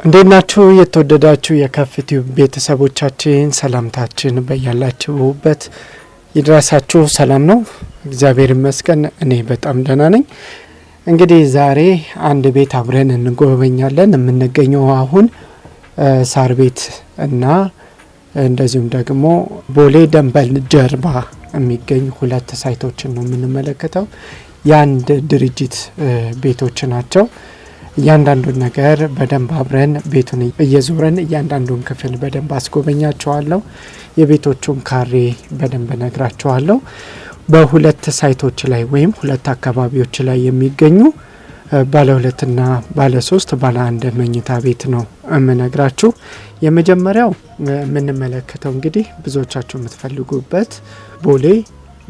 እንደናችሁ የተወደዳችሁ የከፍቲው ቤተሰቦቻችን ሰላምታችን በያላችሁበት ይድረሳችሁ። ሰላም ነው፣ እግዚአብሔር ይመስገን። እኔ በጣም ደህና ነኝ። እንግዲህ ዛሬ አንድ ቤት አብረን እንጎበኛለን። የምንገኘው አሁን ሳር ቤት እና እንደዚሁም ደግሞ ቦሌ ደንበል ጀርባ የሚገኙ ሁለት ሳይቶችን ነው የምንመለከተው። የአንድ ድርጅት ቤቶች ናቸው። እያንዳንዱን ነገር በደንብ አብረን ቤቱን እየዞረን እያንዳንዱን ክፍል በደንብ አስጎበኛቸዋለሁ። የቤቶቹን ካሬ በደንብ ነግራቸዋለሁ። በሁለት ሳይቶች ላይ ወይም ሁለት አካባቢዎች ላይ የሚገኙ ባለ ሁለትና ባለ ሶስት ባለ አንድ መኝታ ቤት ነው የምነግራችሁ። የመጀመሪያው የምንመለከተው እንግዲህ ብዙዎቻችሁ የምትፈልጉበት ቦሌ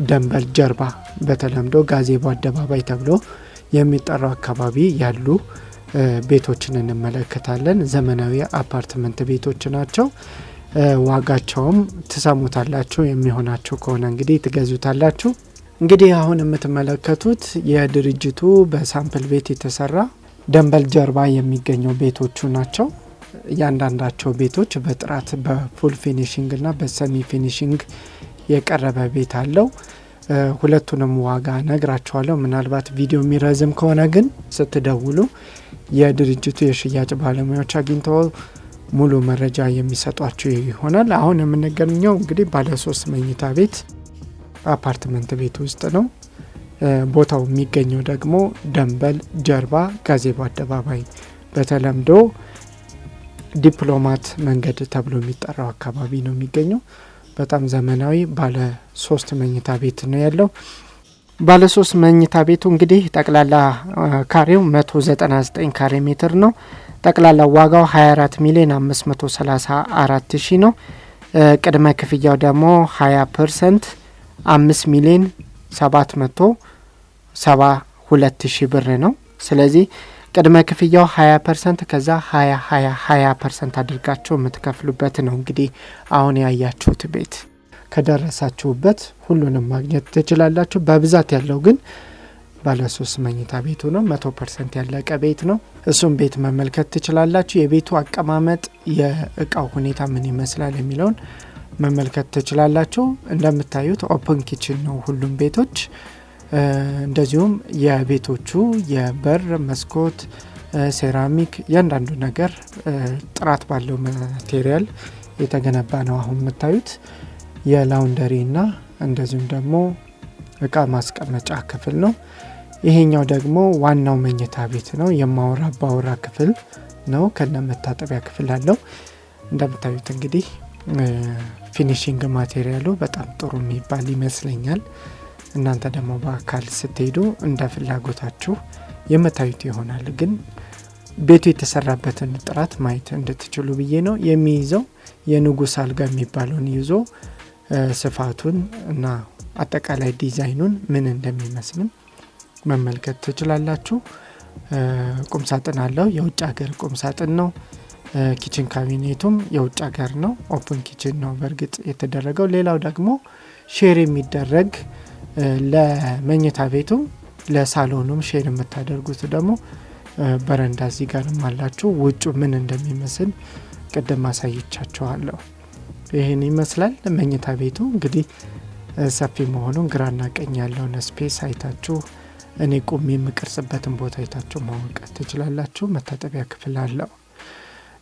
ደንበል ጀርባ በተለምዶ ጋዜቦ አደባባይ ተብሎ የሚጠራው አካባቢ ያሉ ቤቶችን እንመለከታለን። ዘመናዊ አፓርትመንት ቤቶች ናቸው። ዋጋቸውም ትሰሙታላችሁ። የሚሆናችሁ ከሆነ እንግዲህ ትገዙታላችሁ። እንግዲህ አሁን የምትመለከቱት የድርጅቱ በሳምፕል ቤት የተሰራ ደንበል ጀርባ የሚገኘው ቤቶቹ ናቸው። እያንዳንዳቸው ቤቶች በጥራት በፉል ፊኒሽንግ እና በሰሚ ፊኒሽንግ የቀረበ ቤት አለው። ሁለቱንም ዋጋ ነግራችኋለሁ። ምናልባት ቪዲዮ የሚረዝም ከሆነ ግን ስትደውሉ የድርጅቱ የሽያጭ ባለሙያዎች አግኝተው ሙሉ መረጃ የሚሰጧችሁ ይሆናል። አሁን የምንገኘው እንግዲህ ባለ 3 መኝታ ቤት አፓርትመንት ቤት ውስጥ ነው። ቦታው የሚገኘው ደግሞ ደንበል ጀርባ ጋዜቦ አደባባይ በተለምዶ ዲፕሎማት መንገድ ተብሎ የሚጠራው አካባቢ ነው የሚገኘው። በጣም ዘመናዊ ባለ 3 መኝታ ቤት ነው ያለው። ባለ 3 መኝታ ቤቱ እንግዲህ ጠቅላላ ካሬው 199 ካሬ ሜትር ነው። ጠቅላላ ዋጋው 24 ሚሊዮን 534 ሺህ ነው። ቅድመ ክፍያው ደግሞ 20% 5 ሚሊዮን 772 ሺህ ብር ነው። ስለዚህ ቅድመ ክፍያው 20% ከዛ 20% አድርጋችሁ የምትከፍሉበት ነው። እንግዲህ አሁን ያያችሁት ቤት ከደረሳችሁበት ሁሉንም ማግኘት ትችላላችሁ። በብዛት ያለው ግን ባለ 3 መኝታ ቤቱ ነው። 100% ያለቀ ቤት ነው። እሱም ቤት መመልከት ትችላላችሁ። የቤቱ አቀማመጥ፣ የእቃው ሁኔታ ምን ይመስላል የሚለውን መመልከት ትችላላችሁ። እንደምታዩት ኦፕን ኪችን ነው ሁሉም ቤቶች። እንደዚሁም የቤቶቹ የበር መስኮት፣ ሴራሚክ እያንዳንዱ ነገር ጥራት ባለው ማቴሪያል የተገነባ ነው። አሁን የምታዩት የላውንደሪ እና እንደዚሁም ደግሞ እቃ ማስቀመጫ ክፍል ነው። ይሄኛው ደግሞ ዋናው መኝታ ቤት ነው። የማወራ ባወራ ክፍል ነው ከነ መታጠቢያ ክፍል አለው። እንደምታዩት እንግዲህ ፊኒሺንግ ማቴሪያሉ በጣም ጥሩ የሚባል ይመስለኛል። እናንተ ደግሞ በአካል ስትሄዱ እንደ ፍላጎታችሁ የምታዩት ይሆናል። ግን ቤቱ የተሰራበትን ጥራት ማየት እንድትችሉ ብዬ ነው። የሚይዘው የንጉስ አልጋ የሚባለውን ይዞ ስፋቱን እና አጠቃላይ ዲዛይኑን ምን እንደሚመስልም መመልከት ትችላላችሁ። ቁምሳጥን አለው። የውጭ ሀገር ቁምሳጥን ነው። ኪችን ካቢኔቱም የውጭ ሀገር ነው። ኦፕን ኪችን ነው በእርግጥ የተደረገው። ሌላው ደግሞ ሼር የሚደረግ ለመኝታ ቤቱ ለሳሎኑም ሼር የምታደርጉት ደግሞ በረንዳ እዚህ ጋርም አላችሁ። ውጩ ምን እንደሚመስል ቅድም አሳይቻችኋለሁ። ይህን ይመስላል መኝታ ቤቱ። እንግዲህ ሰፊ መሆኑን ግራና ቀኝ ያለውን ስፔስ አይታችሁ እኔ ቁም የምቀርጽበትን ቦታ አይታችሁ ማወቅ ትችላላችሁ። መታጠቢያ ክፍል አለው።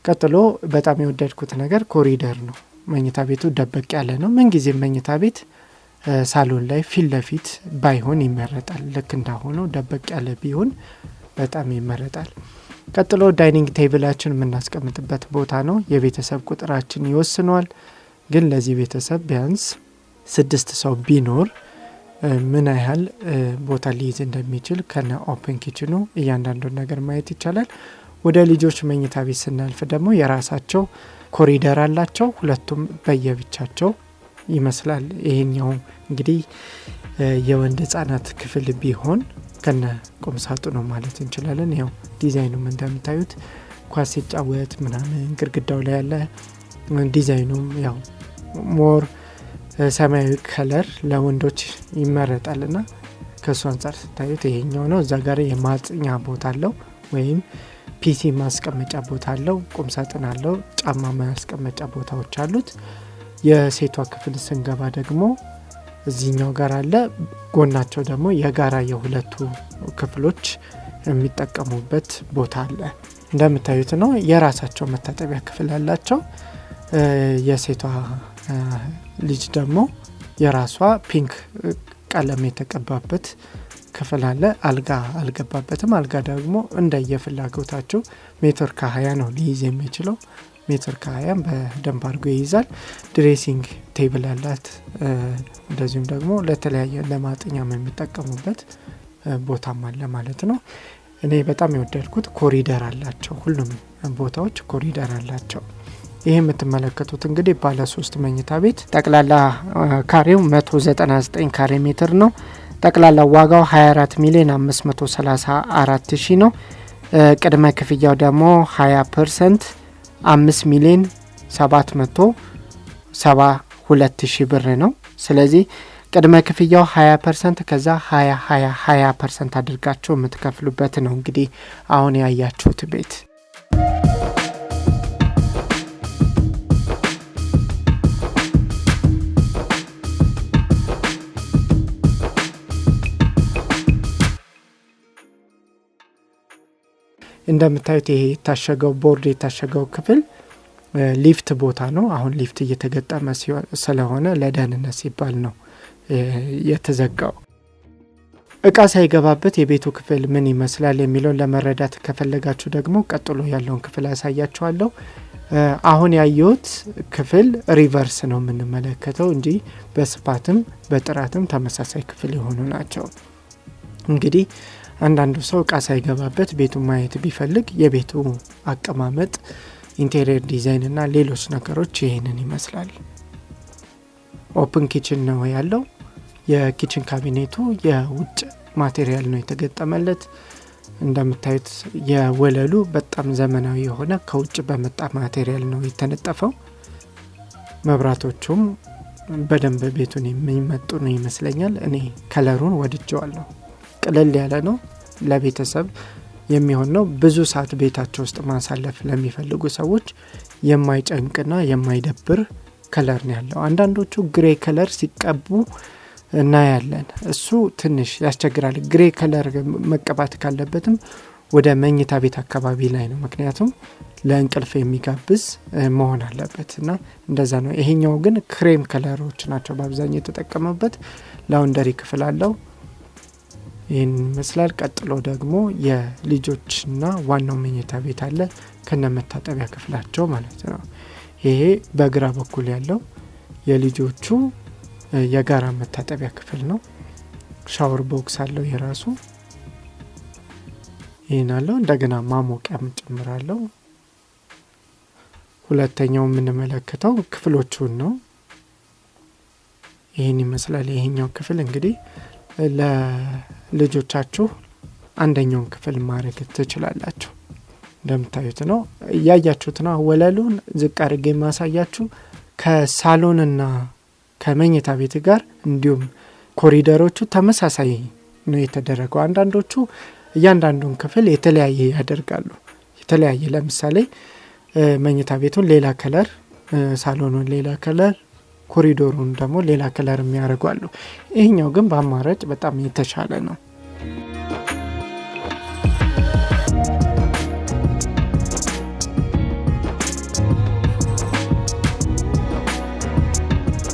ቀጥሎ በጣም የወደድኩት ነገር ኮሪደር ነው። መኝታ ቤቱ ደበቅ ያለ ነው። ምንጊዜም መኝታ ቤት ሳሎን ላይ ፊት ለፊት ባይሆን ይመረጣል። ልክ እንዳሆነው ደበቅ ያለ ቢሆን በጣም ይመረጣል። ቀጥሎ ዳይኒንግ ቴብላችን የምናስቀምጥበት ቦታ ነው። የቤተሰብ ቁጥራችን ይወስነዋል። ግን ለዚህ ቤተሰብ ቢያንስ 6 ሰው ቢኖር ምን ያህል ቦታ ሊይዝ እንደሚችል ከነ ኦፕን ኪችኑ እያንዳንዱን ነገር ማየት ይቻላል። ወደ ልጆች መኝታ ቤት ስናልፍ ደግሞ የራሳቸው ኮሪደር አላቸው። ሁለቱም በየብቻቸው ይመስላል። ይሄኛው እንግዲህ የወንድ ህጻናት ክፍል ቢሆን ከነ ቁምሳጡ ነው ማለት እንችላለን። ያው ዲዛይኑም እንደምታዩት ኳስ ሲጫወት ምናምን ግድግዳው ላይ ያለ ዲዛይኑም ያው ሞር ሰማያዊ ከለር ለወንዶች ይመረጣልና ከሱ አንፃር ስታዩት ይሄኛው ነው። እዛ ጋር የማጽኛ ቦታ አለው ወይም ፒሲ ማስቀመጫ ቦታ አለው፣ ቁም ሳጥን አለው፣ ጫማ ማስቀመጫ ቦታዎች አሉት። የሴቷ ክፍል ስንገባ ደግሞ እዚህኛው ጋር አለ። ጎናቸው ደግሞ የጋራ የሁለቱ ክፍሎች የሚጠቀሙበት ቦታ አለ። እንደምታዩት ነው። የራሳቸው መታጠቢያ ክፍል አላቸው። የሴቷ ልጅ ደግሞ የራሷ ፒንክ ቀለም የተቀባበት ክፍል አለ። አልጋ አልገባበትም። አልጋ ደግሞ እንደየፍላጎታቸው ሜትር ከ20 ነው ሊይዝ የሚችለው። ሜትር ከ20 በደንብ አድርጎ ይይዛል። ድሬሲንግ ቴብል አላት። እንደዚሁም ደግሞ ለተለያየ ለማጥኛም የሚጠቀሙበት ቦታም አለ ማለት ነው። እኔ በጣም የወደድኩት ኮሪደር አላቸው። ሁሉም ቦታዎች ኮሪደር አላቸው። ይህ የምትመለከቱት እንግዲህ ባለ 3 መኝታ ቤት ጠቅላላ ካሬው 199 ካሬ ሜትር ነው። ጠቅላላ ዋጋው 24,534,000 ነው። ቅድመ ክፍያው ደግሞ 20% 5,772,000 ብር ነው። ስለዚህ ቅድመ ክፍያው 20% ከዛ 20% አድርጋችሁ የምትከፍሉበት ነው። እንግዲህ አሁን ያያችሁት ቤት እንደምታዩት ይሄ የታሸገው ቦርድ የታሸገው ክፍል ሊፍት ቦታ ነው። አሁን ሊፍት እየተገጠመ ስለሆነ ለደህንነት ሲባል ነው የተዘጋው። እቃ ሳይገባበት የቤቱ ክፍል ምን ይመስላል የሚለውን ለመረዳት ከፈለጋችሁ ደግሞ ቀጥሎ ያለውን ክፍል አሳያችኋለሁ። አሁን ያየሁት ክፍል ሪቨርስ ነው የምንመለከተው እንጂ በስፋትም በጥራትም ተመሳሳይ ክፍል የሆኑ ናቸው። እንግዲህ አንዳንዱ ሰው እቃ ሳይገባበት ቤቱን ማየት ቢፈልግ የቤቱ አቀማመጥ፣ ኢንቴሪየር ዲዛይን እና ሌሎች ነገሮች ይህንን ይመስላል። ኦፕን ኪችን ነው ያለው። የኪችን ካቢኔቱ የውጭ ማቴሪያል ነው የተገጠመለት። እንደምታዩት የወለሉ በጣም ዘመናዊ የሆነ ከውጭ በመጣ ማቴሪያል ነው የተነጠፈው። መብራቶቹም በደንብ ቤቱን የሚመጡ ነው ይመስለኛል። እኔ ከለሩን ወድጀዋለሁ። ቅልል ያለ ነው። ለቤተሰብ የሚሆን ነው። ብዙ ሰዓት ቤታቸው ውስጥ ማሳለፍ ለሚፈልጉ ሰዎች የማይጨንቅና የማይደብር ከለር ነው ያለው። አንዳንዶቹ ግሬ ከለር ሲቀቡ እናያለን። እሱ ትንሽ ያስቸግራል። ግሬ ከለር መቀባት ካለበትም ወደ መኝታ ቤት አካባቢ ላይ ነው። ምክንያቱም ለእንቅልፍ የሚጋብዝ መሆን አለበት እና እንደዛ ነው። ይሄኛው ግን ክሬም ከለሮች ናቸው በአብዛኛው የተጠቀሙበት። ላውንደሪ ክፍል አለው። ይህን ይመስላል። ቀጥሎ ደግሞ የልጆችና ዋናው መኝታ ቤት አለ ከነመታጠቢያ ክፍላቸው ማለት ነው። ይሄ በግራ በኩል ያለው የልጆቹ የጋራ መታጠቢያ ክፍል ነው። ሻወር ቦክስ አለው የራሱ። ይህን አለው። እንደገና ማሞቂያም ጨምራለው። ሁለተኛው የምንመለከተው ክፍሎቹን ነው። ይህን ይመስላል። ይሄኛው ክፍል እንግዲህ ለልጆቻችሁ አንደኛውን ክፍል ማድረግ ትችላላችሁ። እንደምታዩት ነው። እያያችሁት ነው። ወለሉን ዝቅ አድርጌ ማሳያችሁ ከሳሎንና ከመኝታ ቤት ጋር እንዲሁም ኮሪደሮቹ ተመሳሳይ ነው የተደረገው። አንዳንዶቹ እያንዳንዱን ክፍል የተለያየ ያደርጋሉ። የተለያየ ለምሳሌ መኝታ ቤቱን ሌላ ከለር፣ ሳሎኑን ሌላ ከለር፣ ኮሪዶሩን ደግሞ ሌላ ከለር የሚያደርጉ አሉ። ይሄኛው ግን በአማራጭ በጣም የተሻለ ነው።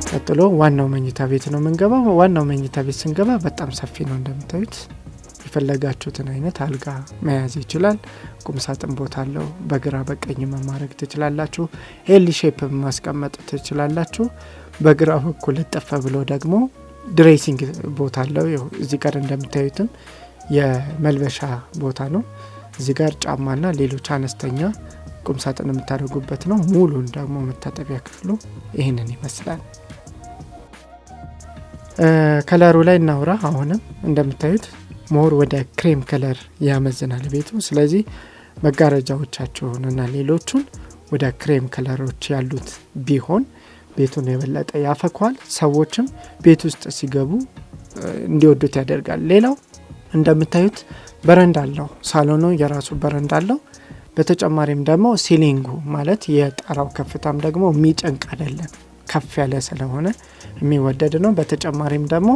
ቀጥሎ ዋናው መኝታ ቤት ነው የምንገባው። ዋናው መኝታ ቤት ስንገባ በጣም ሰፊ ነው። እንደምታዩት የፈለጋችሁትን አይነት አልጋ መያዝ ይችላል። ቁም ሳጥን ቦታ አለው። በግራ በቀኝ ማድረግ ትችላላችሁ። ኤል ሼፕ ማስቀመጥ ትችላላችሁ። በግራ በኩል ጠፈ ብሎ ደግሞ ድሬሲንግ ቦታ አለው። እዚህ ጋር እንደምታዩትም የመልበሻ ቦታ ነው። እዚህ ጋር ጫማና ሌሎች አነስተኛ ቁም ሳጥን የምታደርጉበት ነው። ሙሉን ደግሞ መታጠቢያ ክፍሉ ይህንን ይመስላል። ከለሩ ላይ እናውራ። አሁንም እንደምታዩት ሞር ወደ ክሬም ከለር ያመዝናል ቤቱ። ስለዚህ መጋረጃዎቻቸውንና ሌሎቹን ወደ ክሬም ከለሮች ያሉት ቢሆን ቤቱን የበለጠ ያፈኳል። ሰዎችም ቤት ውስጥ ሲገቡ እንዲወዱት ያደርጋል። ሌላው እንደምታዩት በረንዳ አለው። ሳሎኑ የራሱ በረንዳ አለው። በተጨማሪም ደግሞ ሲሊንጉ ማለት የጣራው ከፍታም ደግሞ የሚጨንቅ አይደለም፣ ከፍ ያለ ስለሆነ የሚወደድ ነው። በተጨማሪም ደግሞ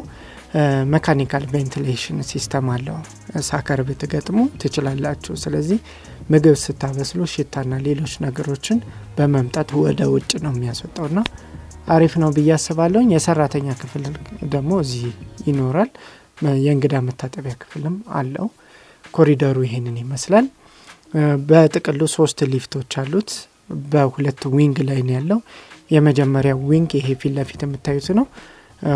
ሜካኒካል ቬንቲሌሽን ሲስተም አለው። ሳከር ብትገጥሙ ትችላላችሁ። ስለዚህ ምግብ ስታበስሉ ሽታና ሌሎች ነገሮችን በመምጣት ወደ ውጭ ነው የሚያስወጣውና አሪፍ ነው ብዬ አስባለሁ። የሰራተኛ ክፍል ደግሞ እዚህ ይኖራል። የእንግዳ መታጠቢያ ክፍልም አለው። ኮሪደሩ ይሄንን ይመስላል። በጥቅሉ 3 ሊፍቶች አሉት። በሁለት ዊንግ ላይ ነው ያለው። የመጀመሪያው ዊንግ ይሄ ፊት ለፊት የምታዩት ነው።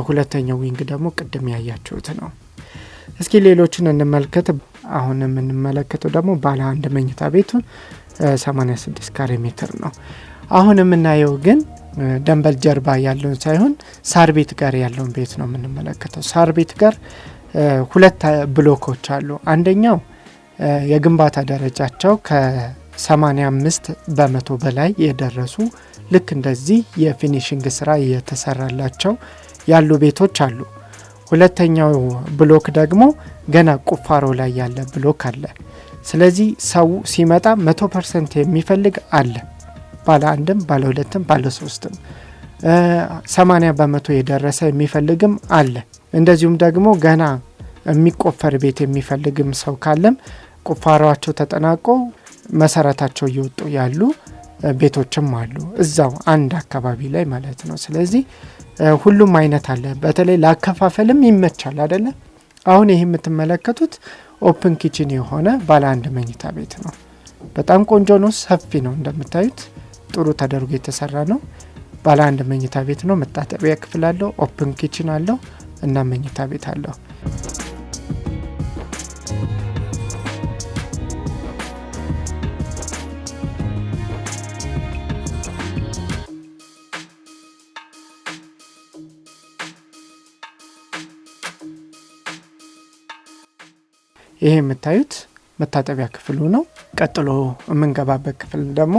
ሁለተኛው ዊንግ ደግሞ ቅድም ያያችሁት ነው። እስኪ ሌሎችን እንመልከት። አሁን የምንመለከተው ደግሞ ባለ 1 መኝታ ቤቱን 86 ካሬ ሜትር ነው። አሁን የምናየው ግን ደንበል ጀርባ ያለውን ሳይሆን ሳር ቤት ጋር ያለውን ቤት ነው የምንመለከተው። ሳር ቤት ጋር 2 ብሎኮች አሉ። አንደኛው የግንባታ ደረጃቸው ከ85 በመቶ በላይ የደረሱ ልክ እንደዚህ የፊኒሽንግ ስራ የተሰራላቸው ያሉ ቤቶች አሉ። ሁለተኛው ብሎክ ደግሞ ገና ቁፋሮ ላይ ያለ ብሎክ አለ። ስለዚህ ሰው ሲመጣ 100% የሚፈልግ አለ። ባለ 1ም ባለ 2ም ባለ 3ም 80 በመቶ የደረሰ የሚፈልግም አለ። እንደዚሁም ደግሞ ገና የሚቆፈር ቤት የሚፈልግም ሰው ካለም ቁፋሮአቸው ተጠናቆ መሰረታቸው እየወጡ ያሉ ቤቶችም አሉ፣ እዛው አንድ አካባቢ ላይ ማለት ነው። ስለዚህ ሁሉም አይነት አለ። በተለይ ላከፋፈልም ይመቻል አይደለ? አሁን ይሄ የምትመለከቱት ኦፕን ኪችን የሆነ ባለ 1 መኝታ ቤት ነው። በጣም ቆንጆ ነው፣ ሰፊ ነው። እንደምታዩት ጥሩ ተደርጎ የተሰራ ነው። ባለ 1 መኝታ ቤት ነው። መታጠቢያ ክፍል አለው፣ ኦፕን ኪችን አለው እና መኝታ ቤት አለው። ይሄ የምታዩት መታጠቢያ ክፍሉ ነው። ቀጥሎ የምንገባበት ክፍል ደግሞ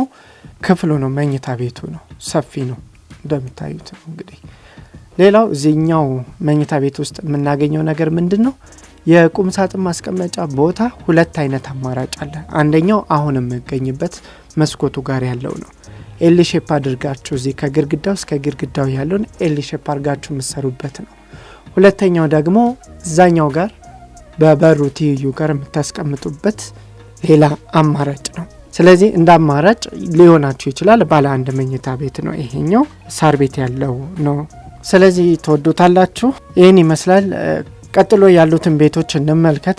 ክፍሉ ነው፣ መኝታ ቤቱ ነው። ሰፊ ነው እንደምታዩት ነው። እንግዲህ ሌላው እዚህኛው መኝታ ቤት ውስጥ የምናገኘው ነገር ምንድነው? የቁም ሳጥን ማስቀመጫ ቦታ 2 አይነት አማራጭ አለ። አንደኛው አሁን የምገኝበት መስኮቱ ጋር ያለው ነው። ኤል ሼፕ አድርጋችሁ እዚህ ከግድግዳው እስከ ግድግዳው ያለውን ኤል ሼፕ አድርጋችሁ የምትሰሩበት ነው። ሁለተኛው ደግሞ እዛኛው ጋር በበሩ ትይዩ ጋር የምታስቀምጡበት ሌላ አማራጭ ነው። ስለዚህ እንደ አማራጭ ሊሆናችሁ ይችላል። ባለ 1 መኝታ ቤት ነው ይሄኛው፣ ሳር ቤት ያለው ነው። ስለዚህ ተወዱታላችሁ። ይህን ይመስላል። ቀጥሎ ያሉትን ቤቶች እንመልከት።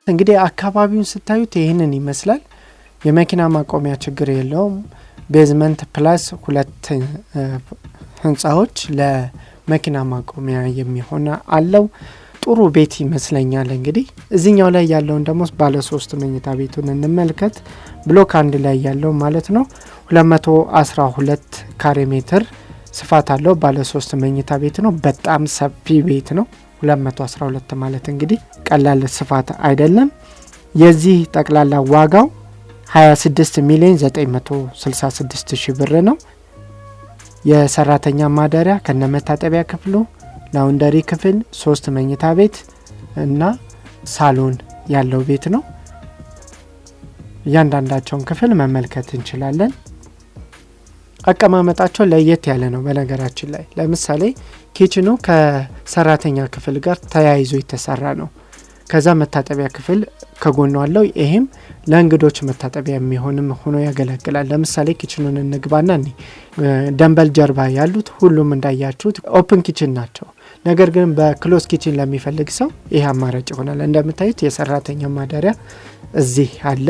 እንግዲህ አካባቢውን ስታዩት ይሄንን ይመስላል። የመኪና ማቆሚያ ችግር የለውም። ቤዝመንት ፕላስ 2 ህንጻዎች ለመኪና ማቆሚያ የሚሆን አለው። ጥሩ ቤት ይመስለኛል። እንግዲህ እዚህኛው ላይ ያለውን ደግሞ ባለ 3 መኝታ ቤቱን እንመልከት። ብሎክ 1 ላይ ያለው ማለት ነው 212 ካሬ ሜትር ስፋት አለው። ባለ 3 መኝታ ቤት ነው። በጣም ሰፊ ቤት ነው። 212 ማለት እንግዲህ ቀላል ስፋት አይደለም። የዚህ ጠቅላላ ዋጋው 26,966,000 ብር ነው። የሰራተኛ ማደሪያ ከነመታጠቢያ ክፍሉ፣ ላውንደሪ ክፍል፣ 3 መኝታ ቤት እና ሳሎን ያለው ቤት ነው። እያንዳንዳቸውን ክፍል መመልከት እንችላለን። አቀማመጣቸው ለየት ያለ ነው። በነገራችን ላይ ለምሳሌ ኪችኑ ከሰራተኛ ክፍል ጋር ተያይዞ የተሰራ ነው። ከዛ መታጠቢያ ክፍል ከጎኑ አለው። ይሄም ለእንግዶች መታጠቢያ የሚሆንም ሆኖ ያገለግላል። ለምሳሌ ኪችኑን እንግባና ደንበል ጀርባ ያሉት ሁሉም እንዳያችሁት ኦፕን ኪችን ናቸው። ነገር ግን በክሎዝ ኪችን ለሚፈልግ ሰው ይህ አማራጭ ይሆናል። እንደምታዩት የሰራተኛ ማደሪያ እዚህ አለ።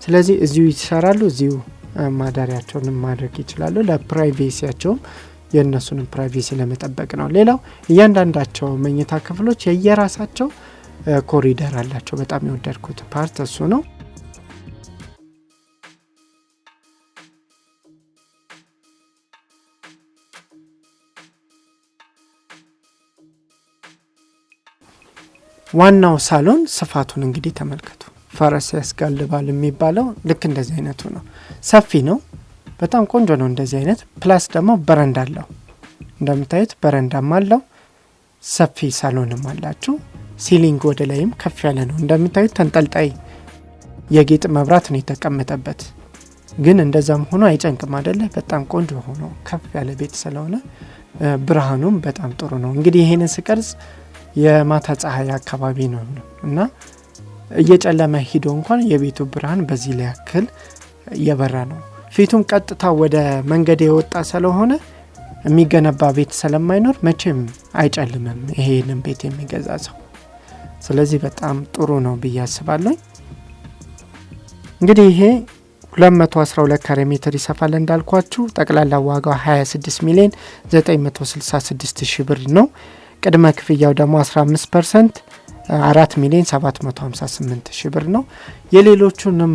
ስለዚህ እዚሁ ይሰራሉ፣ እዚሁ ማደሪያቸውን ማድረግ ይችላሉ። ለፕራይቬሲያቸውም የእነሱንም ፕራይቬሲ ለመጠበቅ ነው። ሌላው እያንዳንዳቸው መኝታ ክፍሎች የየራሳቸው ኮሪደር አላቸው። በጣም የወደድኩት ፓርት እሱ ነው። ዋናው ሳሎን ስፋቱን እንግዲህ ተመልከቱ። ፈረስ ያስጋልባል የሚባለው ልክ እንደዚህ አይነቱ ነው። ሰፊ ነው። በጣም ቆንጆ ነው እንደዚህ አይነት። ፕላስ ደግሞ በረንዳ አለው። እንደምታዩት በረንዳም አለው። ሰፊ ሳሎንም አላችሁ። ሲሊንግ ወደ ላይም ከፍ ያለ ነው። እንደምታዩት ተንጠልጣይ የጌጥ መብራት ነው የተቀመጠበት። ግን እንደዛም ሆኖ አይጨንቅም አይደለ? በጣም ቆንጆ ሆኖ ከፍ ያለ ቤት ስለሆነ ብርሃኑም በጣም ጥሩ ነው። እንግዲህ ይሄንን ስቀርጽ የማታ ፀሐይ አካባቢ ነው እና እየጨለመ ሂዶ እንኳን የቤቱ ብርሃን በዚህ ላይ ያክል እየበራ ነው። ፊቱም ቀጥታ ወደ መንገድ የወጣ ስለሆነ የሚገነባ ቤት ስለማይኖር መቼም አይጨልምም ይሄንን ቤት የሚገዛ ሰው። ስለዚህ በጣም ጥሩ ነው ብዬ አስባለሁ። እንግዲህ ይሄ 212 ካሬ ሜትር ይሰፋል እንዳልኳችሁ። ጠቅላላ ዋጋው 26 ሚሊዮን 966 ሺህ ብር ነው። ቅድመ ክፍያው ደግሞ 15% 4 ሚሊዮን 758 ሺህ ብር ነው። የሌሎቹንም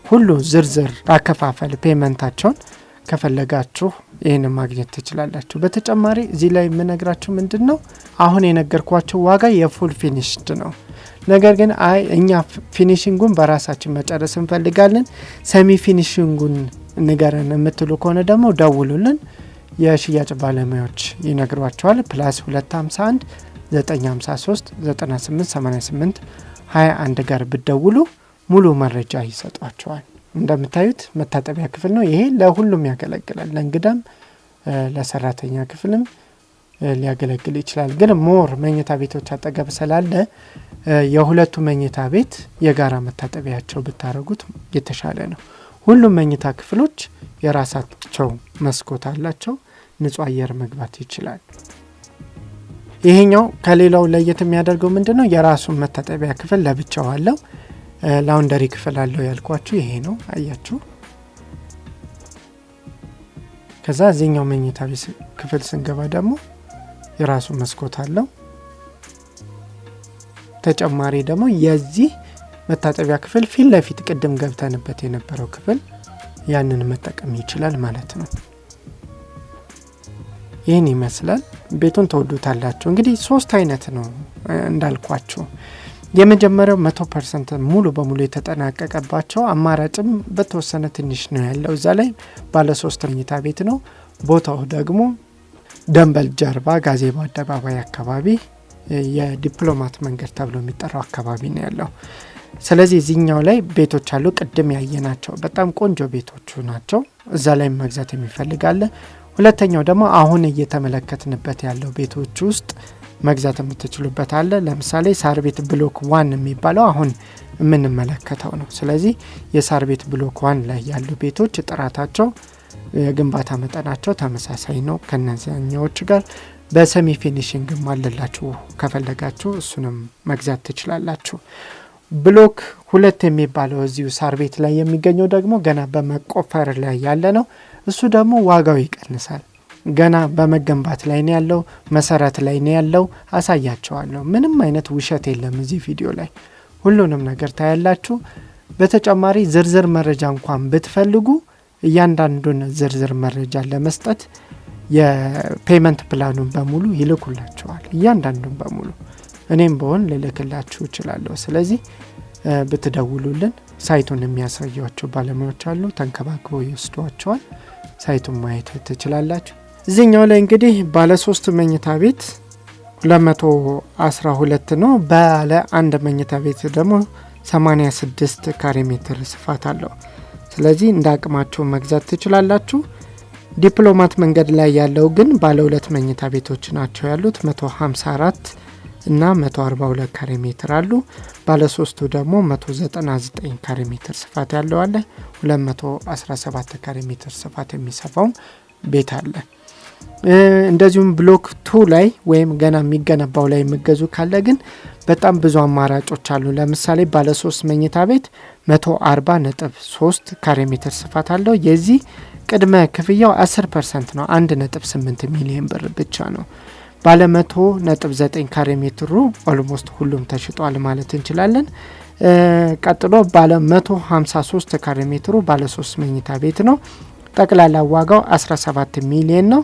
ሁሉ ዝርዝር አከፋፈል ፔመንታቸውን ከፈለጋችሁ ይህን ማግኘት ትችላላችሁ። በተጨማሪ እዚህ ላይ የምነግራችሁ ምንድን ነው፣ አሁን የነገርኳችሁ ዋጋ የፉል ፊኒሽድ ነው። ነገር ግን እኛ ፊኒሽንጉን በራሳችን መጨረስ እንፈልጋለን፣ ሰሚ ፊኒሽንጉን ንገረን የምትሉ ከሆነ ደግሞ ደውሉልን፣ የሽያጭ ባለሙያዎች ይነግሯቸዋል። ፕላስ 251 953 98 88 21 ጋር ብደውሉ ሙሉ መረጃ ይሰጧቸዋል። እንደምታዩት መታጠቢያ ክፍል ነው። ይሄ ለሁሉም ያገለግላል። ለእንግዳም ለሰራተኛ ክፍልም ሊያገለግል ይችላል። ግን ሞር መኝታ ቤቶች አጠገብ ስላለ የሁለቱ መኝታ ቤት የጋራ መታጠቢያቸው ብታረጉት የተሻለ ነው። ሁሉም መኝታ ክፍሎች የራሳቸው መስኮት አላቸው። ንጹህ አየር መግባት ይችላል። ይሄኛው ከሌላው ለየት የሚያደርገው ምንድነው? የራሱን መታጠቢያ ክፍል ለብቻው አለው። ላውንደሪ ክፍል አለው ያልኳችሁ ይሄ ነው። አያችሁ። ከዛ እዚህኛው መኝታ ቤት ክፍል ስንገባ ደግሞ የራሱ መስኮት አለው። ተጨማሪ ደግሞ የዚህ መታጠቢያ ክፍል ፊት ለፊት ቅድም ገብተንበት የነበረው ክፍል ያንን መጠቀም ይችላል ማለት ነው። ይህን ይመስላል። ቤቱን ተወዱታላችሁ። እንግዲህ 3 አይነት ነው እንዳልኳችሁ። የመጀመሪያው 100% ሙሉ በሙሉ የተጠናቀቀባቸው፣ አማራጭም በተወሰነ ትንሽ ነው ያለው። እዛ ላይ ባለ 3 መኝታ ቤት ነው። ቦታው ደግሞ ደንበል ጀርባ ጋዜቦ አደባባይ አካባቢ የዲፕሎማት መንገድ ተብሎ የሚጠራው አካባቢ ነው ያለው። ስለዚህ እዚህኛው ላይ ቤቶች አሉ። ቅድም ያየናቸው በጣም ቆንጆ ቤቶቹ ናቸው። እዛ ላይ መግዛት የሚፈልጋለ። ሁለተኛው ደግሞ አሁን እየተመለከትንበት ያለው ቤቶች ውስጥ መግዛት የምትችሉበት አለ። ለምሳሌ ሳር ቤት ብሎክ 1 የሚባለው አሁን የምንመለከተው ነው። ስለዚህ የሳር ቤት ብሎክ 1 ላይ ያሉ ቤቶች ጥራታቸው፣ የግንባታ መጠናቸው ተመሳሳይ ነው ከነዚህኞቹ ጋር። በሰሚ ፊኒሽንግ አለላችሁ። ከፈለጋችሁ እሱንም መግዛት ትችላላችሁ። ብሎክ 2 የሚባለው እዚሁ ሳር ቤት ላይ የሚገኘው ደግሞ ገና በመቆፈር ላይ ያለ ነው። እሱ ደግሞ ዋጋው ይቀንሳል። ገና በመገንባት ላይ ነው ያለው፣ መሰረት ላይ ነው ያለው። አሳያቸዋለሁ። ምንም አይነት ውሸት የለም እዚህ ቪዲዮ ላይ፣ ሁሉንም ነገር ታያላችሁ። በተጨማሪ ዝርዝር መረጃ እንኳን ብትፈልጉ እያንዳንዱን ዝርዝር መረጃ ለመስጠት የፔመንት ፕላኑን በሙሉ ይልኩላችኋል። እያንዳንዱን በሙሉ እኔም በሆን ልልክላችሁ እችላለሁ። ስለዚህ ብትደውሉልን ሳይቱን የሚያሳያቸው ባለሙያዎች አሉ። ተንከባክበው ይወስዷቸዋል። ሳይቱን ማየት ትችላላችሁ። እዚህኛው ላይ እንግዲህ ባለ 3 መኝታ ቤት 212 ነው። ባለ 1 መኝታ ቤት ደግሞ 86 ካሬ ሜትር ስፋት አለው። ስለዚህ እንደ አቅማችሁ መግዛት ትችላላችሁ። ዲፕሎማት መንገድ ላይ ያለው ግን ባለ 2 መኝታ ቤቶች ናቸው ያሉት። 154 እና 142 ካሬ ሜትር አሉ። ባለ 3ቱ ደግሞ 199 ካሬ ሜትር ስፋት ያለው አለ። 217 ካሬ ሜትር ስፋት የሚሰፋው ቤት አለ። እንደዚሁም ብሎክ 2 ላይ ወይም ገና የሚገነባው ላይ የሚገዙ ካለ ግን በጣም ብዙ አማራጮች አሉ። ለምሳሌ ባለ 3 መኝታ ቤት 140.3 ካሬ ሜትር ስፋት አለው። የዚህ ቅድመ ክፍያው 10% ነው፣ 1.8 ሚሊዮን ብር ብቻ ነው። ባለ 100.9 ካሬ ሜትሩ ኦልሞስት ሁሉም ተሽጧል ማለት እንችላለን። ቀጥሎ ባለ 153 ካሬ ሜትሩ ባለ 3 መኝታ ቤት ነው። ጠቅላላ ዋጋው 17 ሚሊዮን ነው።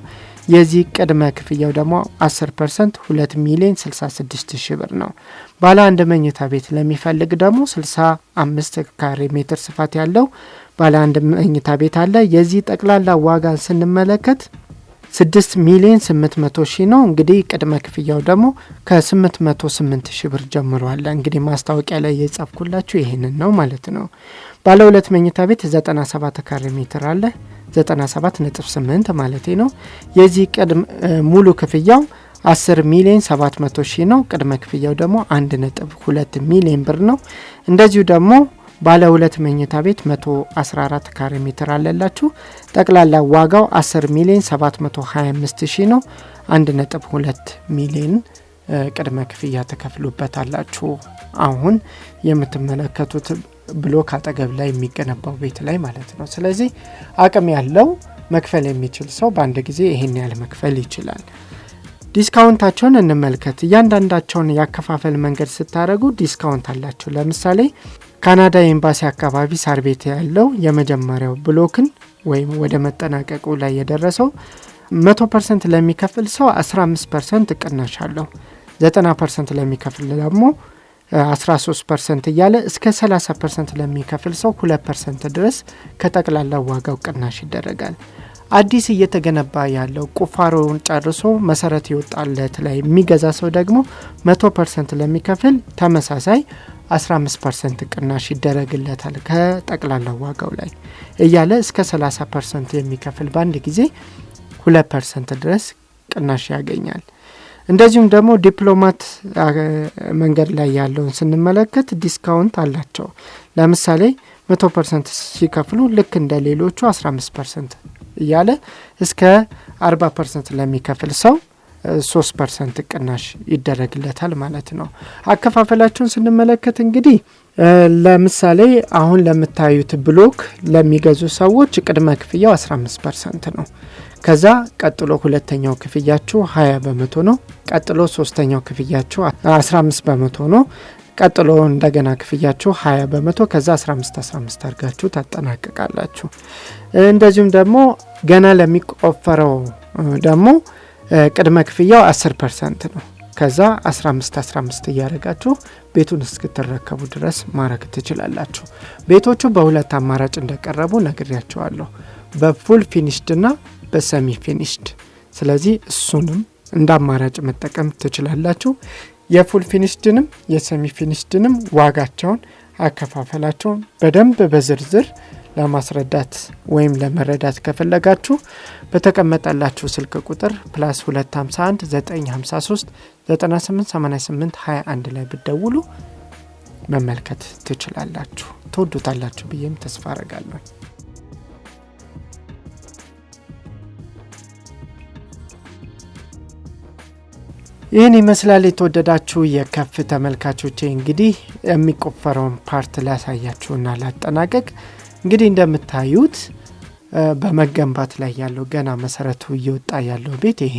የዚህ ቅድመ ክፍያው ደግሞ 10% 2 ሚሊዮን 66 ሺህ ብር ነው። ባለ 1 መኝታ ቤት ለሚፈልግ ደግሞ 65 ካሬ ሜትር ስፋት ያለው ባለ 1 መኝታ ቤት አለ። የዚህ ጠቅላላ ዋጋን ስንመለከት 6 ሚሊዮን 800 ሺህ ነው። እንግዲህ ቅድመ ክፍያው ደግሞ ከ808 ሺህ ብር ጀምሮ አለ። እንግዲህ ማስታወቂያ ላይ የጻፍኩላችሁ ይሄንን ነው ማለት ነው። ባለ 2 መኝታ ቤት 97 ካሬ ሜትር አለ። 97.8 ማለት ነው። የዚህ ሙሉ ክፍያው 10 ሚሊዮን 700 ሺህ ነው። ቅድመ ክፍያው ደግሞ 1.2 ሚሊዮን ብር ነው። እንደዚሁ ደግሞ ባለ 2 መኝታ ቤት 114 ካሬ ሜትር አለላችሁ። ጠቅላላ ዋጋው 10 ሚሊዮን 725 ሺህ ነው። 1.2 ሚሊዮን ቅድመ ክፍያ ተከፍሎበታላችሁ። አሁን የምትመለከቱት ብሎክ አጠገብ ላይ የሚገነባው ቤት ላይ ማለት ነው። ስለዚህ አቅም ያለው መክፈል የሚችል ሰው በአንድ ጊዜ ይሄን ያህል መክፈል ይችላል። ዲስካውንታቸውን እንመልከት። እያንዳንዳቸውን ያከፋፈል መንገድ ስታደርጉ ዲስካውንት አላቸው። ለምሳሌ ካናዳ ኤምባሲ አካባቢ ሳር ቤት ያለው የመጀመሪያው ብሎክን ወይም ወደ መጠናቀቁ ላይ የደረሰው 100% ለሚከፍል ሰው 15% ቅናሽ አለው። 90% ለሚከፍል ደግሞ 13% እያለ እስከ 30% ለሚከፍል ሰው 2% ድረስ ከጠቅላላ ዋጋው ቅናሽ ይደረጋል። አዲስ እየተገነባ ያለው ቁፋሮውን ጨርሶ መሰረት ይወጣለት ላይ የሚገዛ ሰው ደግሞ 100% ለሚከፍል ተመሳሳይ 15% ቅናሽ ይደረግለታል ከጠቅላላ ዋጋው ላይ እያለ እስከ 30% የሚከፍል በአንድ ጊዜ 2% ድረስ ቅናሽ ያገኛል። እንደዚሁም ደግሞ ዲፕሎማት መንገድ ላይ ያለውን ስንመለከት ዲስካውንት አላቸው። ለምሳሌ 100% ሲከፍሉ ልክ እንደ ሌሎቹ 15% እያለ እስከ 40% ለሚከፍል ሰው 3% ቅናሽ ይደረግለታል ማለት ነው። አከፋፈላቸውን ስንመለከት እንግዲህ ለምሳሌ አሁን ለምታዩት ብሎክ ለሚገዙ ሰዎች ቅድመ ክፍያው 15% ነው። ከዛ ቀጥሎ ሁለተኛው ክፍያችሁ 20% ነው። ቀጥሎ ሶስተኛው ክፍያችሁ 15% ነው። ቀጥሎ እንደገና ክፍያችሁ 20%፣ ከዛ 15 አድርጋችሁ ታጠናቅቃላችሁ። እንደዚሁም ደግሞ ገና ለሚቆፈረው ደግሞ ቅድመ ክፍያው 10% ነው። ከዛ 15 እያደረጋችሁ ቤቱን እስክትረከቡ ድረስ ማድረግ ትችላላችሁ። ቤቶቹ በሁለት አማራጭ እንደቀረቡ ነግሬያቸዋለሁ፣ በፉል ፊኒሽድ እና በሰሚ ፊኒሽድ። ስለዚህ እሱንም እንደ አማራጭ መጠቀም ትችላላችሁ። የፉል ፊኒሽድንም የሰሚ ፊኒሽድንም ዋጋቸውን አከፋፈላቸውን በደንብ በዝርዝር ለማስረዳት ወይም ለመረዳት ከፈለጋችሁ በተቀመጠላችሁ ስልክ ቁጥር +251 953 9888 21 ላይ ብትደውሉ መመልከት ትችላላችሁ። ትወዱታላችሁ ብዬም ተስፋ አረጋለሁ። ይህን ይመስላል። የተወደዳችሁ የከፍ ተመልካቾቼ እንግዲህ የሚቆፈረውን ፓርት ላሳያችሁና ላጠናቀቅ። እንግዲህ እንደምታዩት በመገንባት ላይ ያለው ገና መሰረቱ እየወጣ ያለው ቤት ይሄ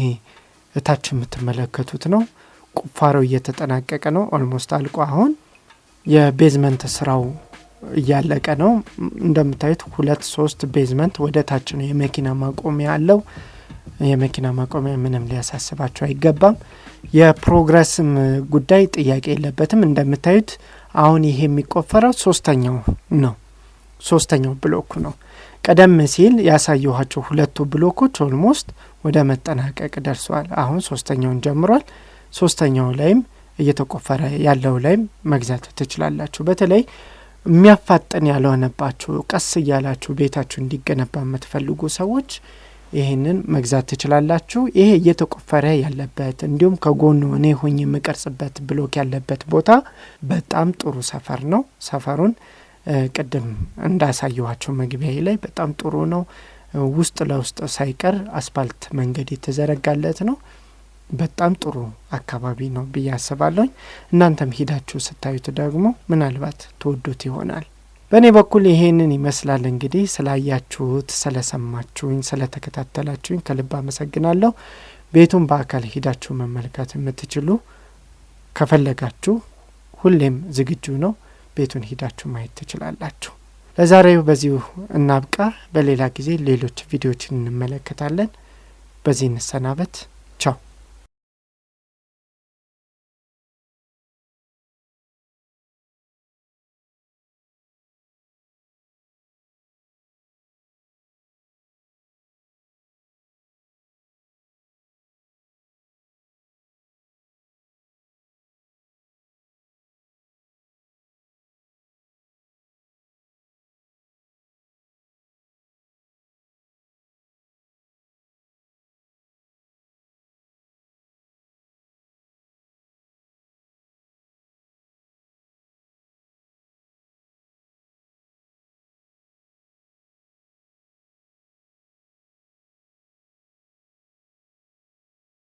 እታች የምትመለከቱት ነው። ቁፋሮው እየተጠናቀቀ ነው። ኦልሞስት አልቆ አሁን የቤዝመንት ስራው እያለቀ ነው። እንደምታዩት 2-3 ቤዝመንት ወደ ታች ነው። የመኪና ማቆሚያ አለው። የመኪና ማቆሚያ ምንም ሊያሳስባቸው አይገባም። የፕሮግረስም ጉዳይ ጥያቄ የለበትም። እንደምታዩት አሁን ይሄ የሚቆፈረው ሶስተኛው ብሎክ ነው። ቀደም ሲል ያሳየኋቸው ሁለቱ ብሎኮች ኦልሞስት ወደ መጠናቀቅ ደርሰዋል። አሁን ሶስተኛውን ጀምሯል። ሶስተኛው ላይም እየተቆፈረ ያለው ላይም መግዛት ትችላላችሁ። በተለይ የሚያፋጥን ያልሆነባችሁ ቀስ እያላችሁ ቤታችሁ እንዲገነባ የምትፈልጉ ሰዎች ይሄንን መግዛት ትችላላችሁ። ይሄ እየተቆፈረ ያለበት እንዲሁም ከጎኑ እኔ ሆኜ የምቀርጽበት ብሎክ ያለበት ቦታ በጣም ጥሩ ሰፈር ነው። ሰፈሩን ቅድም እንዳሳየኋችሁ መግቢያዬ ላይ በጣም ጥሩ ነው። ውስጥ ለውስጥ ሳይቀር አስፋልት መንገድ የተዘረጋለት ነው። በጣም ጥሩ አካባቢ ነው ብዬ አስባለሁ። እናንተም ሄዳችሁ ስታዩት ደግሞ ምናልባት ተወዱት ይሆናል። በእኔ በኩል ይሄንን ይመስላል። እንግዲህ ስላያችሁት፣ ስለሰማችሁኝ፣ ስለተከታተላችሁኝ ከልብ አመሰግናለሁ። ቤቱን በአካል ሄዳችሁ መመልከት የምትችሉ ከፈለጋችሁ ሁሌም ዝግጁ ነው። ቤቱን ሄዳችሁ ማየት ትችላላችሁ። ለዛሬው በዚሁ እናብቃ። በሌላ ጊዜ ሌሎች ቪዲዮዎችን እንመለከታለን። በዚህ እንሰናበት። ቻው።